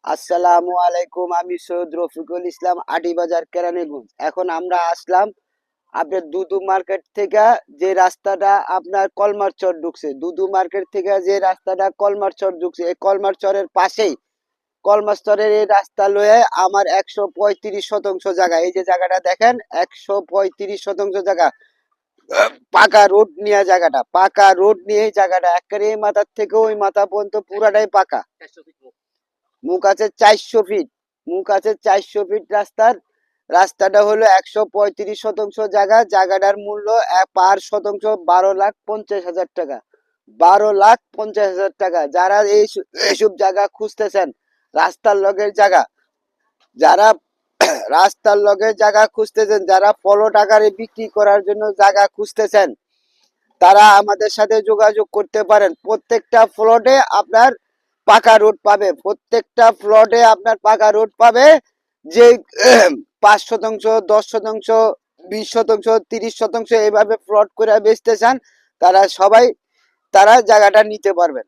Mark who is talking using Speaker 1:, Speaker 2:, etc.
Speaker 1: আসসালামু আলাইকুম। আমি সৈয়দ রফিকুল ইসলাম, আটিবাজার কেরানীগঞ্জ। এখন আমরা আসলাম আপনার দুদু মার্কেট থেকে, যে রাস্তাটা আপনার কলমার চর ঢুকছে। দুদু মার্কেট থেকে যে রাস্তাটা কলমার চর ঢুকছে, এই কলমার চরের পাশেই কলমার চরের এই রাস্তা লয়ে আমার 135 শতাংশ জায়গা। এই যে জায়গাটা দেখেন, 135 শতাংশ জায়গা পাকা রোড নিয়ে, জায়গাটা পাকা রোড নিয়ে এই জায়গাটা একেবারে এই মাথার থেকে ওই মাথা পর্যন্ত পুরাটাই পাকা। মুখ আছে 400 ফিট, মুখ আছে 400 ফিট রাস্তার। রাস্তাটা হলো 135 শতাংশ জায়গা। জায়গাটার মূল্য পার শতাংশ 12,50,000 টাকা। 12,50,000 টাকা। যারা এইসব জায়গা খুঁজতেছেন, রাস্তার লগের জায়গা, যারা রাস্তার লগের জায়গা খুঁজতেছেন, যারা প্লট আকারে বিক্রি করার জন্য জায়গা খুঁজতেছেন, তারা আমাদের সাথে যোগাযোগ করতে পারেন। প্রত্যেকটা প্লটে আপনার পাকা রোড পাবে, প্রত্যেকটা প্লটে আপনার পাকা রোড পাবে। যে 5 শতাংশ, 10 শতাংশ, 20 শতাংশ, 30 শতাংশ এইভাবে প্লট করে বেচতে চান, তারা সবাই তারা জায়গাটা নিতে পারবেন।